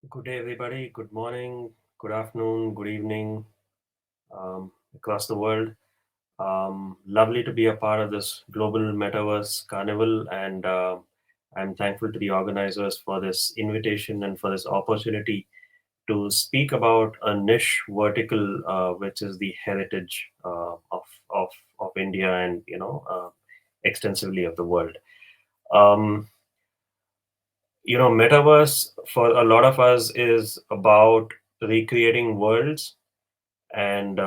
Good day, everybody. Good morning, good afternoon, good evening, across the world. Lovely to be a part of this global metaverse carnival, and I'm thankful to the organizers for this invitation and for this opportunity to speak about a niche vertical, which is the heritage of of India and extensively of the world. Um, Metaverse for a lot of us is about recreating worlds, and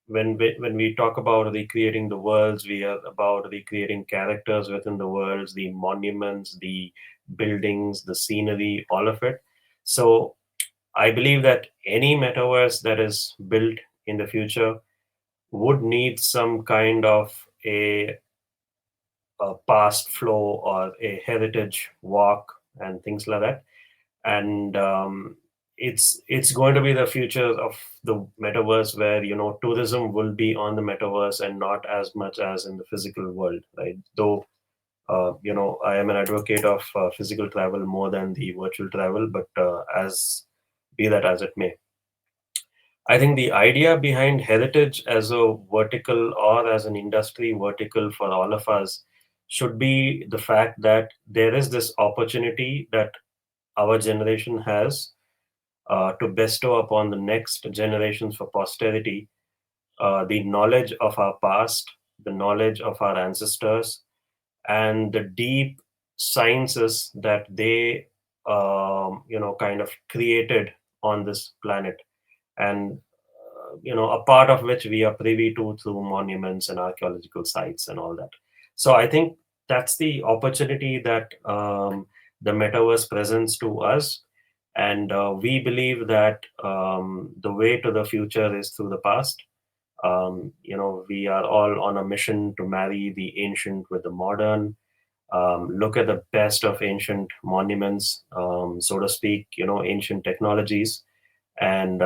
when we talk about recreating the worlds, we are about recreating characters within the worlds, the monuments, the buildings, the scenery, all of it. So I believe that any metaverse that is built in the future would need some kind of a past flow or a heritage walk and things like that. And it's going to be the future of the metaverse, where tourism will be on the metaverse and not as much as in the physical world, right? Though I am an advocate of physical travel more than the virtual travel, but as be that as it may, I think the idea behind heritage as a vertical or as an industry vertical for all of us should be the fact that there is this opportunity that our generation has to bestow upon the next generations for posterity the knowledge of our past, the knowledge of our ancestors, and the deep sciences that they, kind of created on this planet. And, a part of which we are privy to through monuments and archaeological sites and all that. So I think that's the opportunity that the metaverse presents to us, and we believe that the way to the future is through the past. We are all on a mission to marry the ancient with the modern, look at the best of ancient monuments, so to speak, ancient technologies, and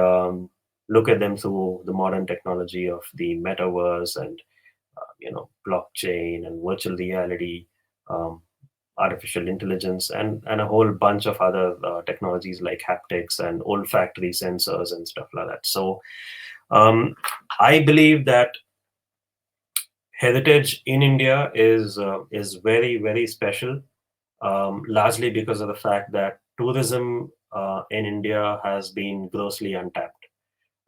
look at them through the modern technology of the metaverse and blockchain and virtual reality, um, artificial intelligence, and a whole bunch of other technologies like haptics and olfactory sensors and stuff like that. So I believe that heritage in India is very, very special, largely because of the fact that tourism in India has been grossly untapped.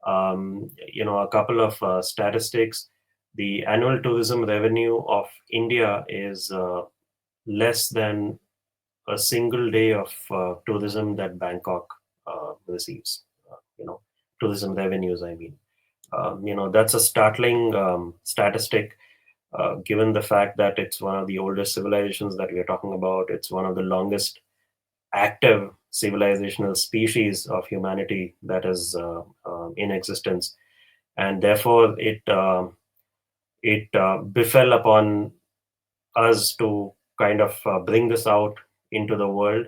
A couple of statistics: the annual tourism revenue of India is less than a single day of tourism that Bangkok receives. Tourism revenues, I mean. That's a startling statistic, given the fact that it's one of the oldest civilizations that we are talking about. It's one of the longest active civilizational species of humanity that is in existence, and therefore it befell upon us to kind of bring this out into the world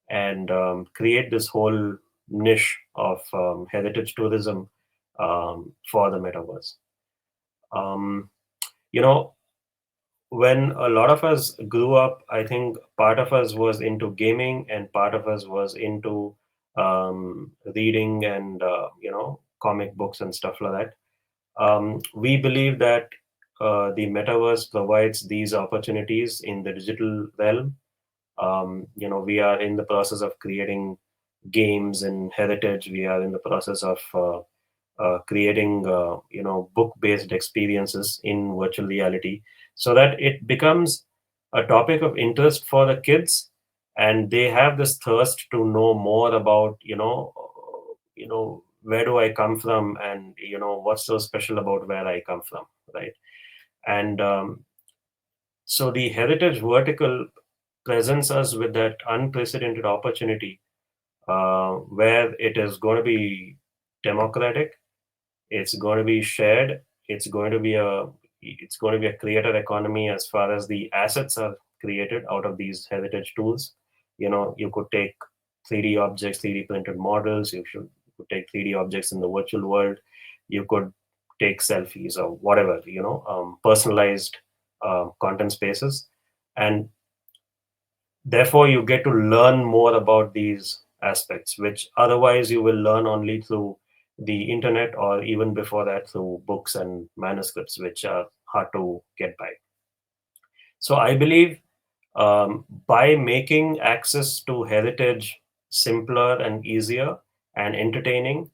and create this whole niche of heritage tourism for the metaverse. Um, you know, when a lot of us grew up, I think part of us was into gaming and part of us was into reading and comic books and stuff like that. We believe that the metaverse provides these opportunities in the digital realm. We are in the process of creating games and heritage. We are in the process of creating book-based experiences in virtual reality, so that it becomes a topic of interest for the kids, and they have this thirst to know more about where do I come from, and what's so special about where I come from, right? And so the heritage vertical presents us with that unprecedented opportunity, where it is going to be democratic, it's going to be shared, it's going to be a creator economy as far as the assets are created out of these heritage tools. You could take 3D objects, 3D printed models. You could take 3D objects in the virtual world. You could take selfies or whatever, personalized content spaces. And therefore, you get to learn more about these aspects, which otherwise you will learn only through the internet, or even before that through books and manuscripts, which are hard to get by. So I believe by making access to heritage simpler and easier and entertaining,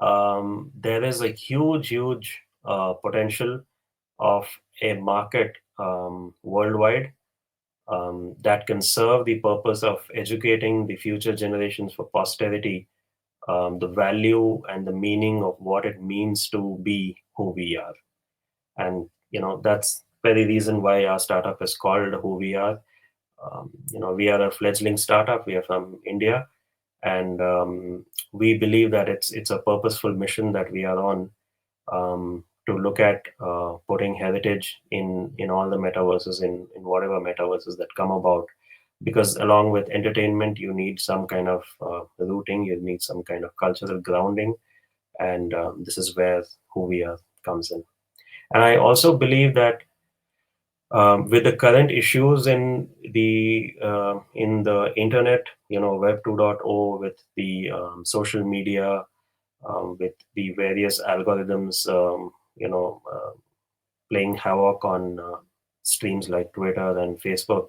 there is a huge potential of a market worldwide that can serve the purpose of educating the future generations for posterity, the value and the meaning of what it means to be who we are. And that's very reason why our startup is called Who We Are. We are a fledgling startup. We are from India, and we believe that it's a purposeful mission that we are on, to look at putting heritage in all the metaverses, in whatever metaverses that come about. Because along with entertainment, you need some kind of rooting, you need some kind of cultural grounding, and this is where Who We Are comes in. And I also believe that with the current issues in the internet, Web 2.0, with the social media, with the various algorithms, playing havoc on streams like Twitter and Facebook,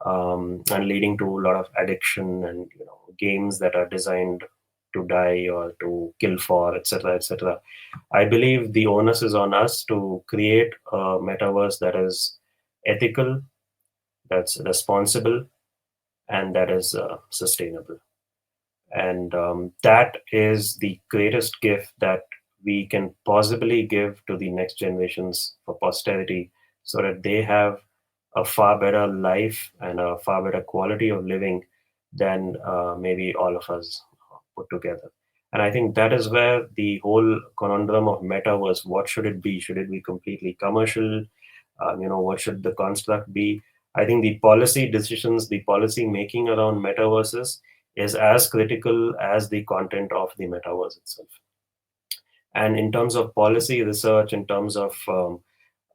and leading to a lot of addiction, and games that are designed to die or to kill for, etc., etc. I believe the onus is on us to create a metaverse that is ethical, that's responsible, and that is sustainable. And that is the greatest gift that we can possibly give to the next generations for posterity, so that they have a far better life and a far better quality of living than maybe all of us put together. And I think that is where the whole conundrum of metaverse, what should it be? Should it be completely commercial? What should the construct be? I think the policy decisions, the policy making around metaverses is as critical as the content of the metaverse itself. And in terms of policy research, in terms of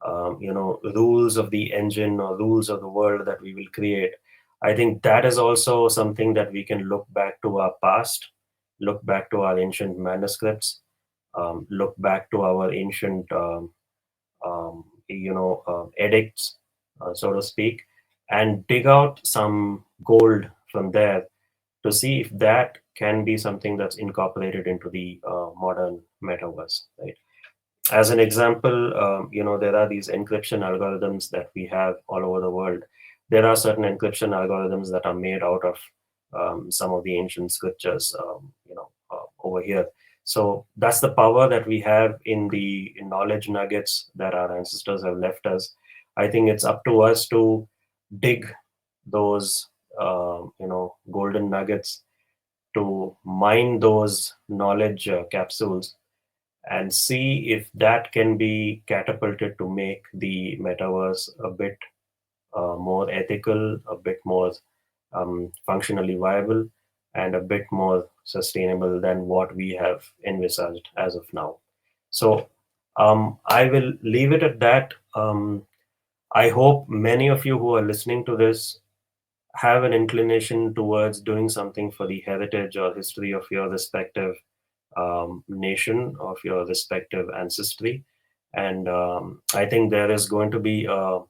rules of the engine or rules of the world that we will create, I think that is also something that we can look back to our past, look back to our ancient manuscripts, look back to our ancient edicts, so to speak, and dig out some gold from there to see if that can be something that's incorporated into the modern metaverse, right? As an example, there are these encryption algorithms that we have all over the world. There are certain encryption algorithms that are made out of some of the ancient scriptures, over here. So that's the power that we have in the knowledge nuggets that our ancestors have left us. I think it's up to us to dig those, golden nuggets, to mine those knowledge capsules, and see if that can be catapulted to make the metaverse a bit more ethical, a bit more functionally viable, and a bit more sustainable than what we have envisaged as of now. So I will leave it at that. I hope many of you who are listening to this have an inclination towards doing something for the heritage or history of your respective nation, of your respective ancestry. And I think there is going to be a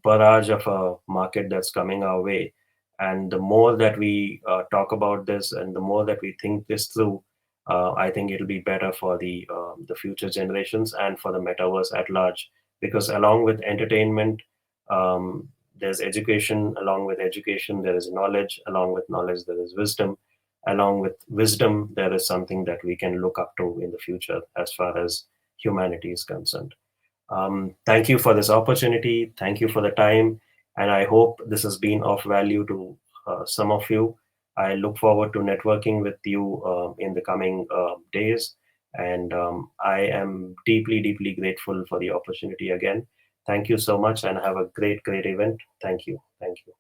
barrage of a market that's coming our way. And the more that we talk about this, and the more that we think this through, I think it'll be better for the future generations and for the metaverse at large. Because along with entertainment, there's education. Along with education, there is knowledge. Along with knowledge, there is wisdom. Along with wisdom, there is something that we can look up to in the future as far as humanity is concerned. Thank you for this opportunity. Thank you for the time. And I hope this has been of value to some of you. I look forward to networking with you in the coming days. And I am deeply grateful for the opportunity again. Thank you so much and have a great event. Thank you. Thank you.